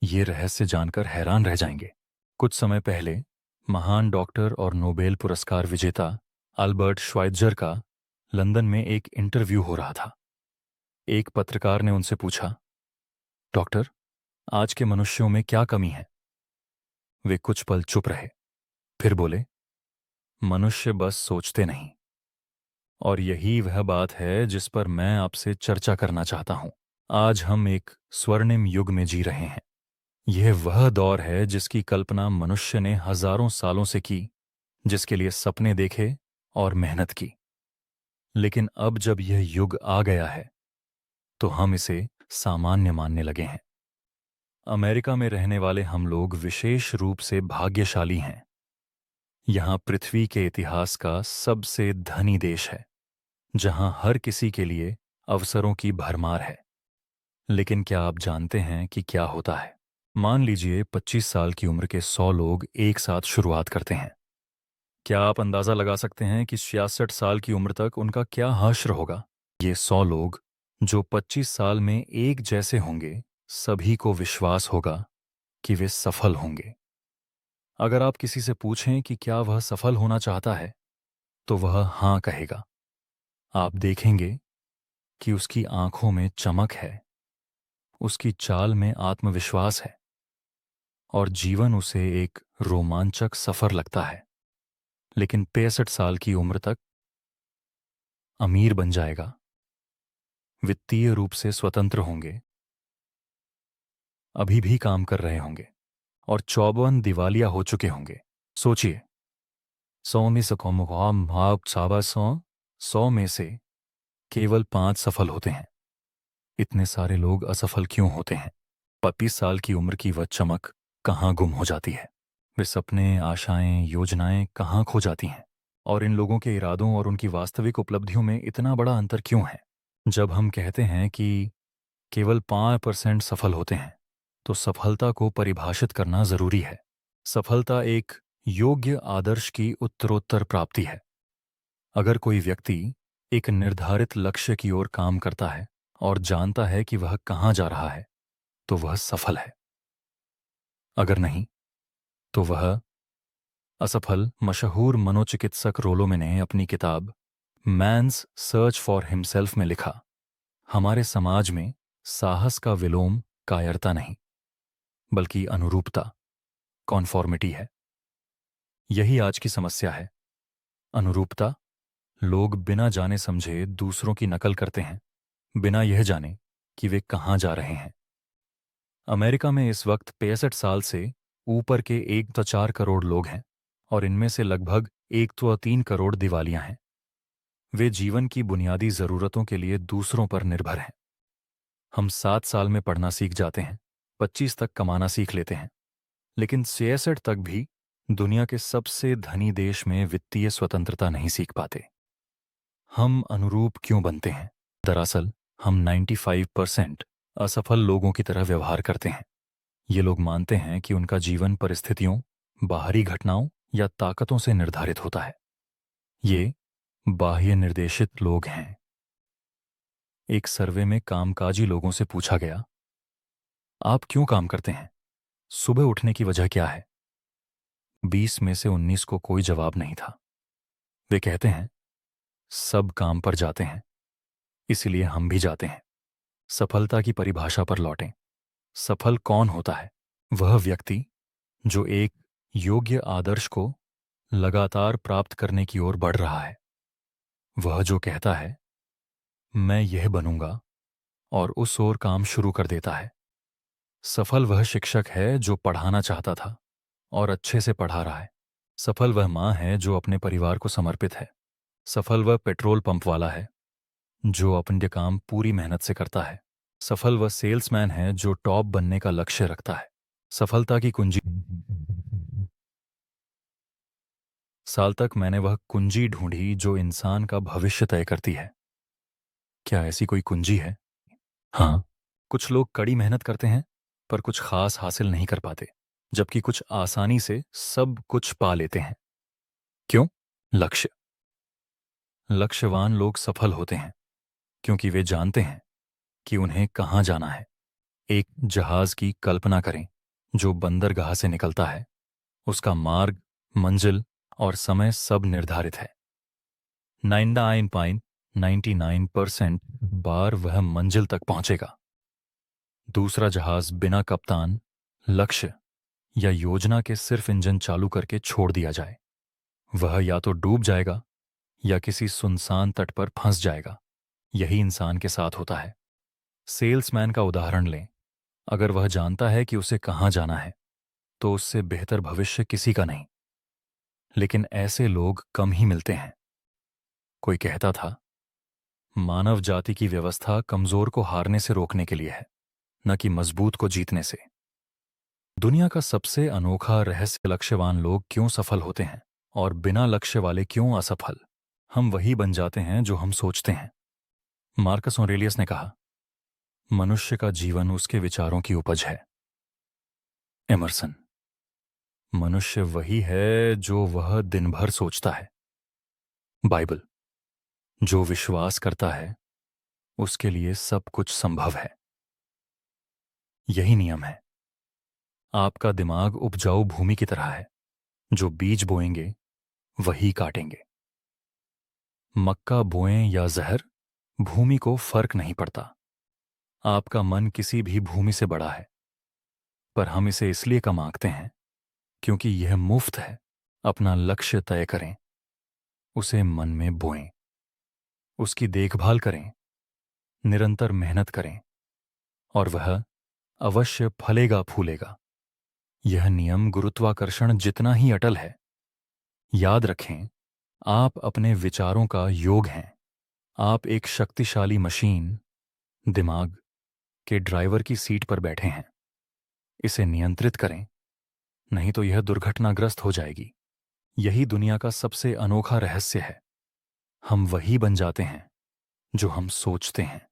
ये रहस्य जानकर हैरान रह जाएंगे। कुछ समय पहले महान डॉक्टर और नोबेल पुरस्कार विजेता अल्बर्ट श्वाइत्जर का लंदन में एक इंटरव्यू हो रहा था। एक पत्रकार ने उनसे पूछा, डॉक्टर, आज के मनुष्यों में क्या कमी है? वे कुछ पल चुप रहे, फिर बोले, मनुष्य बस सोचते नहीं। और यही वह बात है जिस पर मैं आपसे चर्चा करना चाहता हूं। आज हम एक स्वर्णिम युग में जी रहे हैं। यह वह दौर है जिसकी कल्पना मनुष्य ने हजारों सालों से की, जिसके लिए सपने देखे और मेहनत की। लेकिन अब जब यह युग आ गया है तो हम इसे सामान्य मानने लगे हैं। अमेरिका में रहने वाले हम लोग विशेष रूप से भाग्यशाली हैं। यहाँ पृथ्वी के इतिहास का सबसे धनी देश है, जहाँ हर किसी के लिए अवसरों की भरमार है। लेकिन क्या आप जानते हैं कि क्या होता है? मान लीजिए 25 साल की उम्र के 100 लोग एक साथ शुरुआत करते हैं। क्या आप अंदाजा लगा सकते हैं कि 66 साल की उम्र तक उनका क्या हश्र होगा? ये 100 लोग जो 25 साल में एक जैसे होंगे, सभी को विश्वास होगा कि वे सफल होंगे। अगर आप किसी से पूछें कि क्या वह सफल होना चाहता है, तो वह हाँ कहेगा। आप देखेंगे कि उसकी आंखों में चमक है, उसकी चाल में आत्मविश्वास है और जीवन उसे एक रोमांचक सफर लगता है। लेकिन 65 साल की उम्र तक अमीर बन जाएगा, वित्तीय रूप से स्वतंत्र होंगे, अभी भी काम कर रहे होंगे और 54 दिवालिया हो चुके होंगे। सोचिए, 100 में से केवल 5 सफल होते हैं। इतने सारे लोग असफल क्यों होते हैं? 25 साल की उम्र की वह चमक कहाँ गुम हो जाती है? वे सपने, आशाएं, योजनाएं कहाँ खो जाती हैं? और इन लोगों के इरादों और उनकी वास्तविक उपलब्धियों में इतना बड़ा अंतर क्यों है? जब हम कहते हैं कि केवल 5% सफल होते हैं, तो सफलता को परिभाषित करना जरूरी है। सफलता एक योग्य आदर्श की उत्तरोत्तर प्राप्ति है। अगर कोई व्यक्ति एक निर्धारित लक्ष्य की ओर काम करता है और जानता है कि वह कहाँ जा रहा है, तो वह सफल है। अगर नहीं, तो वह असफल। मशहूर मनोचिकित्सक रोलोमे ने अपनी किताब मैन्स सर्च फॉर हिमसेल्फ में लिखा, हमारे समाज में साहस का विलोम कायरता नहीं, बल्कि अनुरूपता, कॉन्फॉर्मिटी है। यही आज की समस्या है। अनुरूपता। लोग बिना जाने समझे दूसरों की नकल करते हैं, बिना यह जाने कि वे कहाँ जा रहे हैं। अमेरिका में इस वक्त 65 साल से ऊपर के 1.4 करोड़ लोग हैं और इनमें से लगभग 1.3 करोड़ दिवालिया हैं। वे जीवन की बुनियादी जरूरतों के लिए दूसरों पर निर्भर हैं। हम 7 साल में पढ़ना सीख जाते हैं, 25 तक कमाना सीख लेते हैं, लेकिन 66 तक भी दुनिया के सबसे धनी देश में वित्तीय स्वतंत्रता नहीं सीख पाते। हम अनुरूप क्यों बनते हैं? दरअसल हम 95% असफल लोगों की तरह व्यवहार करते हैं। ये लोग मानते हैं कि उनका जीवन परिस्थितियों, बाहरी घटनाओं या ताकतों से निर्धारित होता है। ये बाह्य निर्देशित लोग हैं। एक सर्वे में कामकाजी लोगों से पूछा गया, आप क्यों काम करते हैं? सुबह उठने की वजह क्या है? 20 में से 19 को कोई जवाब नहीं था। वे कहते हैं, सब काम पर जाते हैं, इसलिए हम भी जाते हैं। सफलता की परिभाषा पर लौटें। सफल कौन होता है? वह व्यक्ति जो एक योग्य आदर्श को लगातार प्राप्त करने की ओर बढ़ रहा है। वह जो कहता है, मैं यह बनूंगा, और उस ओर काम शुरू कर देता है। सफल वह शिक्षक है जो पढ़ाना चाहता था और अच्छे से पढ़ा रहा है। सफल वह माँ है जो अपने परिवार को समर्पित है। सफल वह पेट्रोल पंप वाला है जो अपने काम पूरी मेहनत से करता है। सफल वह सेल्समैन है जो टॉप बनने का लक्ष्य रखता है। सफलता की कुंजी। साल तक मैंने वह कुंजी ढूंढी जो इंसान का भविष्य तय करती है। क्या ऐसी कोई कुंजी है? हाँ। कुछ लोग कड़ी मेहनत करते हैं पर कुछ खास हासिल नहीं कर पाते, जबकि कुछ आसानी से सब कुछ पा लेते हैं। क्यों? लक्ष्य। लक्ष्यवान लोग सफल होते हैं क्योंकि वे जानते हैं कि उन्हें कहाँ जाना है। एक जहाज की कल्पना करें। जो बंदरगाह से निकलता है उसका मार्ग, मंजिल और समय सब निर्धारित है। 99.99% बार वह मंजिल तक पहुंचेगा। दूसरा जहाज बिना कप्तान, लक्ष्य या योजना के सिर्फ इंजन चालू करके छोड़ दिया जाए, वह या तो डूब जाएगा या किसी सुनसान तट पर फंस जाएगा। यही इंसान के साथ होता है। सेल्समैन का उदाहरण लें। अगर वह जानता है कि उसे कहां जाना है तो उससे बेहतर भविष्य किसी का नहीं। लेकिन ऐसे लोग कम ही मिलते हैं। कोई कहता था, मानव जाति की व्यवस्था कमजोर को हारने से रोकने के लिए है, न कि मजबूत को जीतने से। दुनिया का सबसे अनोखा रहस्य, लक्ष्यवान लोग क्यों सफल होते हैं और बिना लक्ष्य वाले क्यों असफल। हम वही बन जाते हैं जो हम सोचते हैं। मार्कस ऑरेलियस ने कहा, मनुष्य का जीवन उसके विचारों की उपज है। एमरसन, मनुष्य वही है जो वह दिन भर सोचता है। बाइबल, जो विश्वास करता है उसके लिए सब कुछ संभव है। यही नियम है। आपका दिमाग उपजाऊ भूमि की तरह है। जो बीज बोएंगे वही काटेंगे। मक्का बोएं या जहर, भूमि को फर्क नहीं पड़ता। आपका मन किसी भी भूमि से बड़ा है, पर हम इसे इसलिए कम आंकते हैं क्योंकि यह मुफ्त है। अपना लक्ष्य तय करें, उसे मन में बोएं, उसकी देखभाल करें, निरंतर मेहनत करें और वह अवश्य फलेगा फूलेगा। यह नियम गुरुत्वाकर्षण जितना ही अटल है। याद रखें, आप अपने विचारों का योग हैं। आप एक शक्तिशाली मशीन, दिमाग के ड्राइवर की सीट पर बैठे हैं। इसे नियंत्रित करें, नहीं तो यह दुर्घटनाग्रस्त हो जाएगी। यही दुनिया का सबसे अनोखा रहस्य है। हम वही बन जाते हैं जो हम सोचते हैं।